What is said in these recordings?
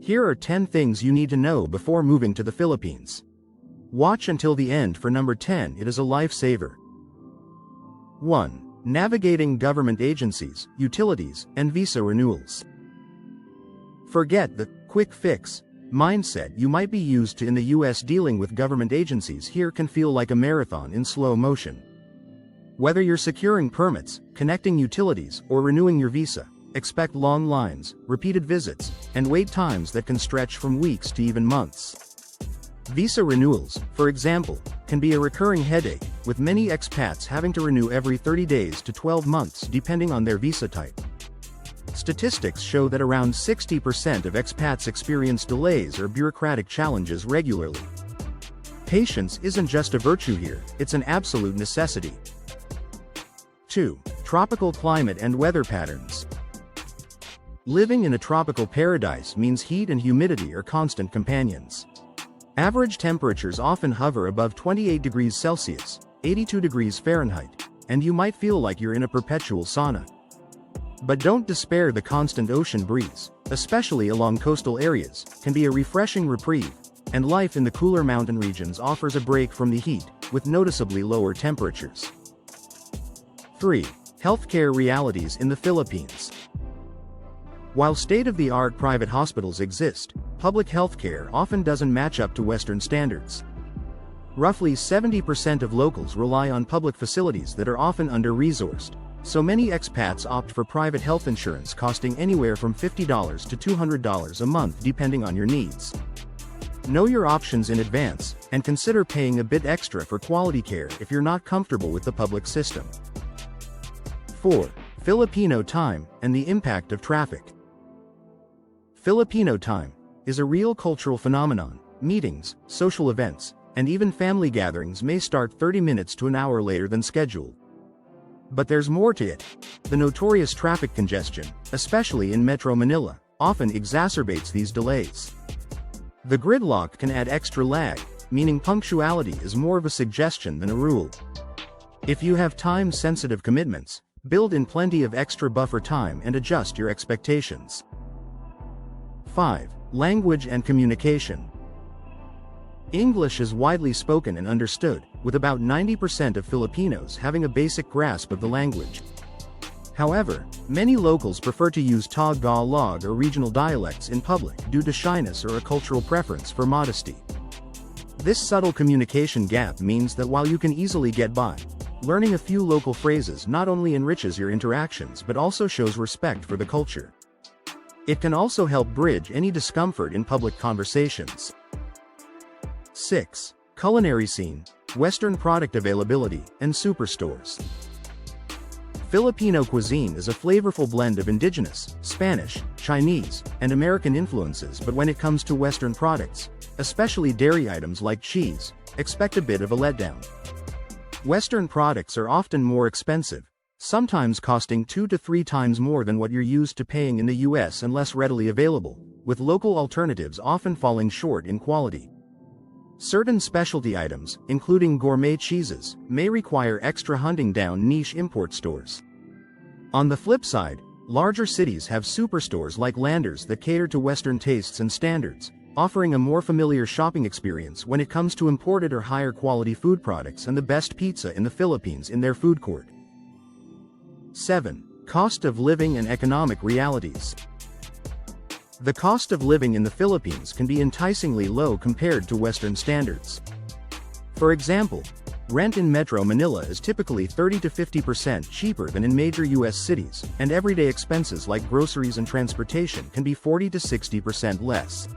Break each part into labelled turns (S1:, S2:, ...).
S1: Here are 10 things you need to know before moving to the Philippines. Watch until the end for number 10, it is a lifesaver. 1. Navigating government agencies, utilities, and visa renewals. Forget the quick fix mindset you might be used to in the US. Dealing with government agencies here can feel like a marathon in slow motion. Whether you're securing permits, connecting utilities, or renewing your visa, expect long lines, repeated visits, and wait times that can stretch from weeks to even months. Visa renewals, for example, can be a recurring headache, with many expats having to renew every 30 days to 12 months depending on their visa type. Statistics show that around 60% of expats experience delays or bureaucratic challenges regularly. Patience isn't just a virtue here, it's an absolute necessity. 2. Tropical climate and weather patterns. Living in a tropical paradise means heat and humidity are constant companions. Average temperatures often hover above 28 degrees Celsius, 82 degrees Fahrenheit, and you might feel like you're in a perpetual sauna. But don't despair, the constant ocean breeze, especially along coastal areas, can be a refreshing reprieve, and life in the cooler mountain regions offers a break from the heat, with noticeably lower temperatures. 3. Healthcare realities in the Philippines. While state-of-the-art private hospitals exist, public healthcare often doesn't match up to Western standards. Roughly 70% of locals rely on public facilities that are often under-resourced, so many expats opt for private health insurance costing anywhere from $50 to $200 a month depending on your needs. Know your options in advance, and consider paying a bit extra for quality care if you're not comfortable with the public system. 4. Filipino time and the impact of traffic. Filipino time is a real cultural phenomenon. Meetings, social events, and even family gatherings may start 30 minutes to an hour later than scheduled. But there's more to it. The notorious traffic congestion, especially in Metro Manila, often exacerbates these delays. The gridlock can add extra lag, meaning punctuality is more of a suggestion than a rule. If you have time-sensitive commitments, build in plenty of extra buffer time and adjust your expectations. 5. Language and communication. English is widely spoken and understood, with about 90% of Filipinos having a basic grasp of the language. However, many locals prefer to use Tagalog or regional dialects in public due to shyness or a cultural preference for modesty. This subtle communication gap means that while you can easily get by, learning a few local phrases not only enriches your interactions but also shows respect for the culture. It can also help bridge any discomfort in public conversations. 6. Culinary scene, Western product availability, and superstores. Filipino cuisine is a flavorful blend of indigenous, Spanish, Chinese, and American influences, but when it comes to Western products, especially dairy items like cheese, expect a bit of a letdown. Western products are often more expensive, sometimes costing 2 to 3 times more than what you're used to paying in the US and less readily available, with local alternatives often falling short in quality. Certain specialty items, including gourmet cheeses, may require extra hunting down niche import stores. On the flip side, larger cities have superstores like Landers that cater to Western tastes and standards, offering a more familiar shopping experience when it comes to imported or higher quality food products and the best pizza in the Philippines in their food court. 7. Cost of living and economic realities. The cost of living in the Philippines can be enticingly low compared to Western standards. For example, rent in Metro Manila is typically 30 to 50% cheaper than in major US cities, and everyday expenses like groceries and transportation can be 40 to 60% less.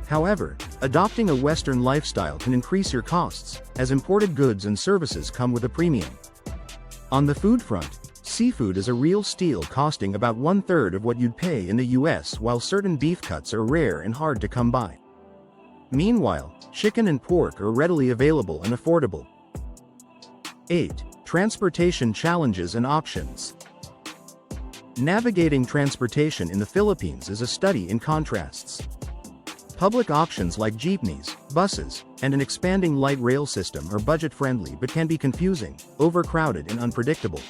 S1: However, adopting a Western lifestyle can increase your costs, as imported goods and services come with a premium. On the food front, seafood is a real steal, costing about 1/3 of what you'd pay in the US, while certain beef cuts are rare and hard to come by. Meanwhile, chicken and pork are readily available and affordable. 8. Transportation challenges and options. Navigating transportation in the Philippines is a study in contrasts. Public options like jeepneys, buses, and an expanding light rail system are budget-friendly but can be confusing, overcrowded, and unpredictable.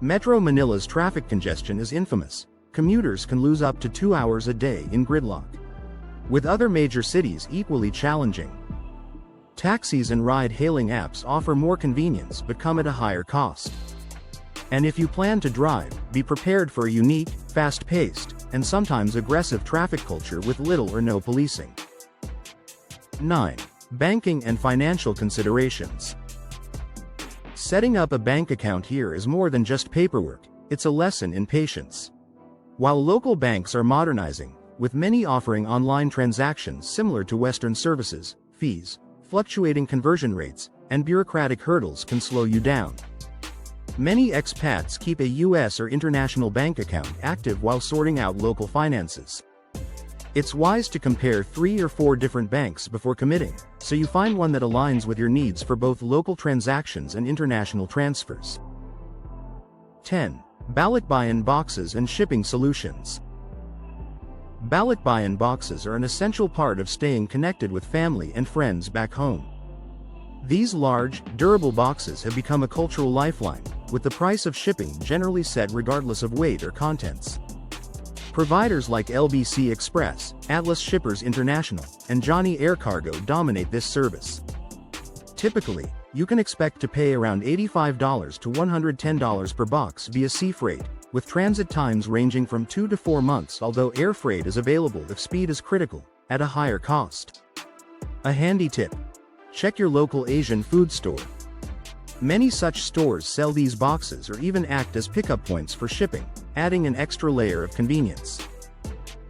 S1: Metro Manila's traffic congestion is infamous. Commuters can lose up to 2 hours a day in gridlock. with other major cities equally challenging. Taxis and ride-hailing apps offer more convenience but come at a higher cost. And if you plan to drive, be prepared for a unique, fast-paced, and sometimes aggressive traffic culture with little or no policing. 9. Banking and financial considerations. Setting up a bank account here is more than just paperwork, it's a lesson in patience. While local banks are modernizing, with many offering online transactions similar to Western services, fees, fluctuating conversion rates, and bureaucratic hurdles can slow you down. Many expats keep a U.S. or international bank account active while sorting out local finances. It's wise to compare 3 or 4 different banks before committing, so you find one that aligns with your needs for both local transactions and international transfers. 10. Ballot buy-in boxes and shipping solutions. Ballot buy-in boxes are an essential part of staying connected with family and friends back home. These large, durable boxes have become a cultural lifeline, with the price of shipping generally set regardless of weight or contents. Providers like LBC Express, Atlas Shippers International, and Johnny Air Cargo dominate this service. Typically, you can expect to pay around $85 to $110 per box via sea freight, with transit times ranging from 2 to 4 months, although air freight is available if speed is critical, at a higher cost. A handy tip: check your local Asian food store. Many such stores sell these boxes or even act as pickup points for shipping, adding an extra layer of convenience.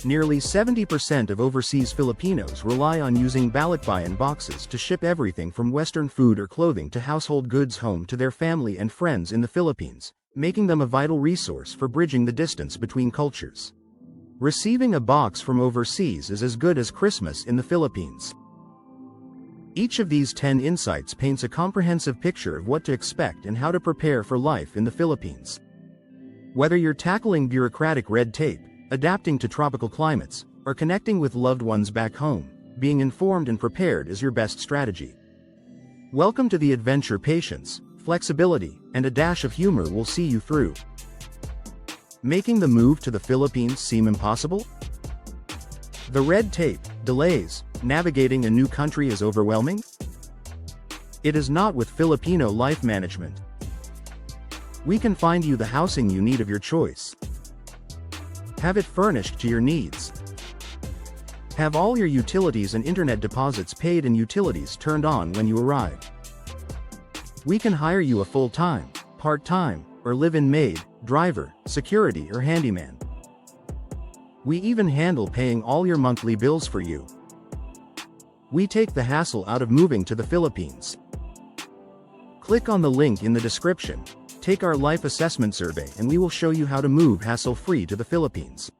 S1: Nearly 70% of overseas Filipinos rely on using ballot buy-in boxes to ship everything from Western food or clothing to household goods home to their family and friends in the Philippines, making them a vital resource for bridging the distance between cultures. Receiving a box from overseas is as good as Christmas in the Philippines. Each of these 10 insights paints a comprehensive picture of what to expect and how to prepare for life in the Philippines. Whether you're tackling bureaucratic red tape, adapting to tropical climates, or connecting with loved ones back home, being informed and prepared is your best strategy. Welcome to the adventure. Patience, flexibility, and a dash of humor will see you through. Making the move to the Philippines seem impossible? The red tape, delays, navigating a new country is overwhelming? It is not with Filipino Life Management. We can find you the housing you need of your choice. Have it furnished to your needs. Have all your utilities and internet deposits paid and utilities turned on when you arrive. We can hire you a full-time, part-time, or live-in maid, driver, security, or handyman. We even handle paying all your monthly bills for you. We take the hassle out of moving to the Philippines. Click on the link in the description, take our life assessment survey, and we will show you how to move hassle-free to the Philippines.